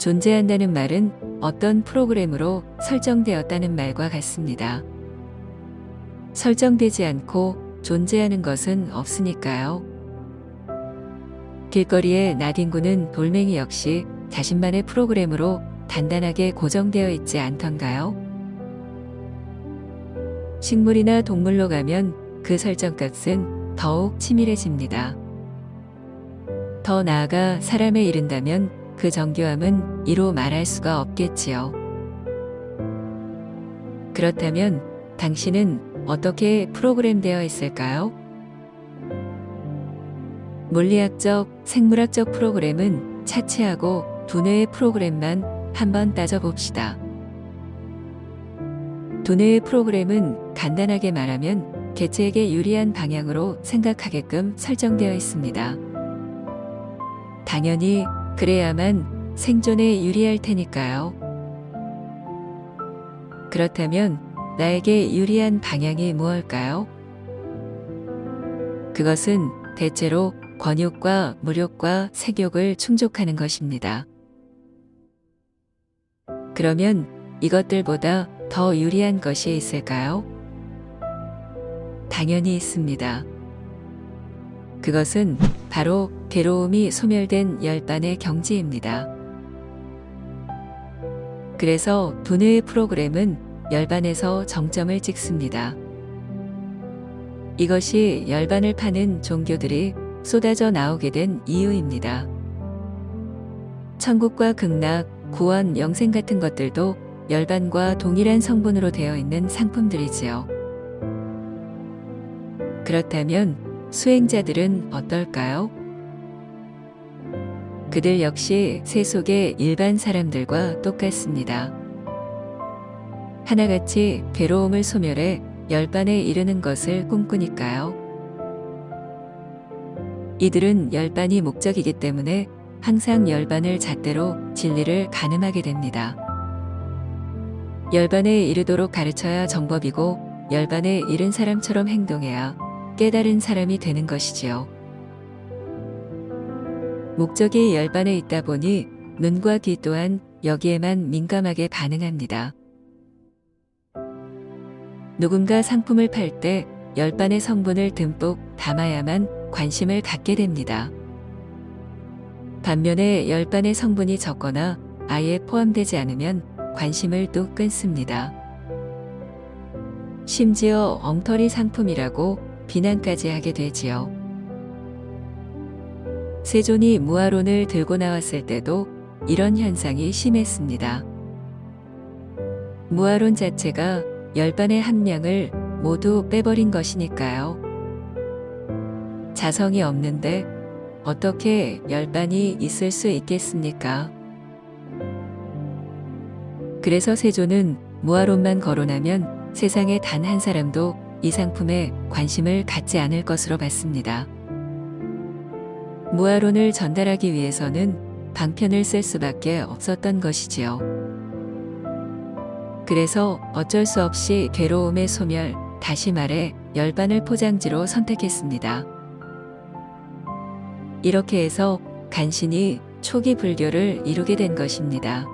존재한다는 말은 어떤 프로그램으로 설정되었다는 말과 같습니다. 설정되지 않고 존재하는 것은 없으니까요. 길거리의 나뒹구는 돌멩이 역시 자신만의 프로그램으로 단단하게 고정되어 있지 않던가요? 식물이나 동물로 가면 그 설정값은 더욱 치밀해집니다. 더 나아가 사람에 이른다면 그 정교함은 이루 말할 수가 없겠지요. 그렇다면 당신은 어떻게 프로그램되어 있을까요? 물리학적, 생물학적 프로그램은 차치하고 두뇌의 프로그램만 한번 따져봅시다. 두뇌의 프로그램은 간단하게 말하면 개체에게 유리한 방향으로 생각하게끔 설정되어 있습니다. 당연히 그래야만 생존에 유리할 테니까요. 그렇다면 나에게 유리한 방향이 무엇일까요? 그것은 대체로 권육과 무력과 색욕을 충족하는 것입니다. 그러면 이것들보다 더 유리한 것이 있을까요? 당연히 있습니다. 그것은 바로 괴로움이 소멸된 열반의 경지입니다. 그래서 두뇌의 프로그램은 열반에서 정점을 찍습니다. 이것이 열반을 파는 종교들이 쏟아져 나오게 된 이유입니다. 천국과 극락, 구원, 영생 같은 것들도 열반과 동일한 성분으로 되어 있는 상품들이지요. 그렇다면 수행자들은 어떨까요? 그들 역시 세속의 일반 사람들과 똑같습니다. 하나같이 괴로움을 소멸해 열반에 이르는 것을 꿈꾸니까요. 이들은 열반이 목적이기 때문에 항상 열반을 잣대로 진리를 가늠하게 됩니다. 열반에 이르도록 가르쳐야 정법이고 열반에 이른 사람처럼 행동해야 깨달은 사람이 되는 것이지요. 목적이 열반에 있다 보니 눈과 귀 또한 여기에만 민감하게 반응합니다. 누군가 상품을 팔 때 열반의 성분을 듬뿍 담아야만 관심을 갖게 됩니다. 반면에 열반의 성분이 적거나 아예 포함되지 않으면 관심을 또 끊습니다. 심지어 엉터리 상품이라고 비난까지 하게 되지요. 세존이 무아론을 들고 나왔을 때도 이런 현상이 심했습니다. 무아론 자체가 열반의 함량을 모두 빼버린 것이니까요. 자성이 없는데 어떻게 열반이 있을 수 있겠습니까? 그래서 세존은 무아론만 거론하면 세상에 단 한 사람도 이 상품에 관심을 갖지 않을 것으로 봤습니다. 무아론을 전달하기 위해서는 방편을 쓸 수밖에 없었던 것이지요. 그래서 어쩔 수 없이 괴로움의 소멸, 다시 말해 열반을 포장지로 선택했습니다. 이렇게 해서 간신히 초기 불교를 이루게 된 것입니다.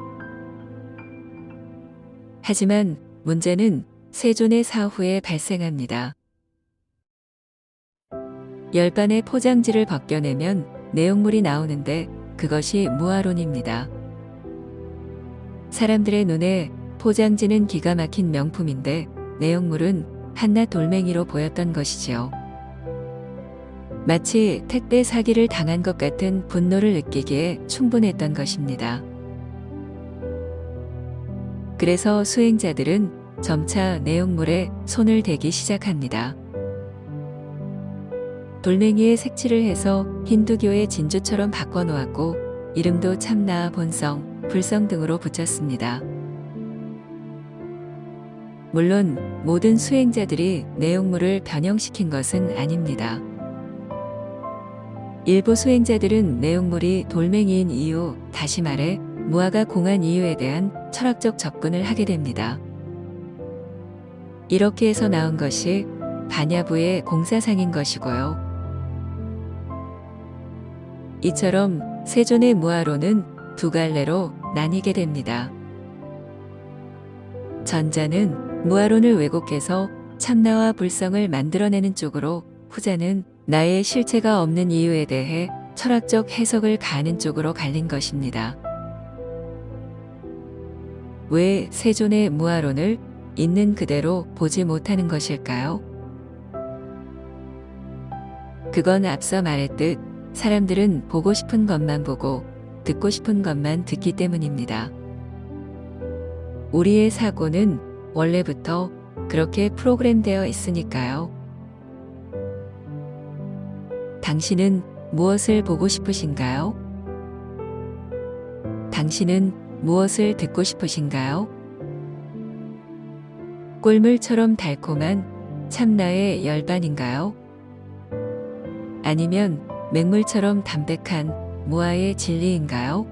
하지만 문제는 세존의 사후에 발생합니다. 열반의 포장지를 벗겨내면 내용물이 나오는데 그것이 무아론입니다. 사람들의 눈에 포장지는 기가 막힌 명품인데 내용물은 한낱 돌멩이로 보였던 것이지요. 마치 택배 사기를 당한 것 같은 분노를 느끼기에 충분했던 것입니다. 그래서 수행자들은 점차 내용물에 손을 대기 시작합니다. 돌멩이에 색칠을 해서 힌두교의 진주처럼 바꿔놓았고 이름도 참나, 본성, 불성 등으로 붙였습니다. 물론 모든 수행자들이 내용물을 변형시킨 것은 아닙니다. 일부 수행자들은 내용물이 돌멩이인 이유, 다시 말해 무아가 공한 이유에 대한 철학적 접근을 하게 됩니다. 이렇게 해서 나온 것이 반야부의 공사상인 것이고요. 이처럼 세존의 무아론은 두 갈래로 나뉘게 됩니다. 전자는 무아론을 왜곡해서 참나와 불성을 만들어내는 쪽으로, 후자는 나의 실체가 없는 이유에 대해 철학적 해석을 가하는 쪽으로 갈린 것입니다. 왜 세존의 무아론을 있는 그대로 보지 못하는 것일까요? 그건 앞서 말했듯 사람들은 보고 싶은 것만 보고 듣고 싶은 것만 듣기 때문입니다. 우리의 사고는 원래부터 그렇게 프로그램되어 있으니까요. 당신은 무엇을 보고 싶으신가요? 당신은 무엇을 듣고 싶으신가요? 꿀물처럼 달콤한 참나의 열반인가요? 아니면 맹물처럼 담백한 무아의 진리인가요?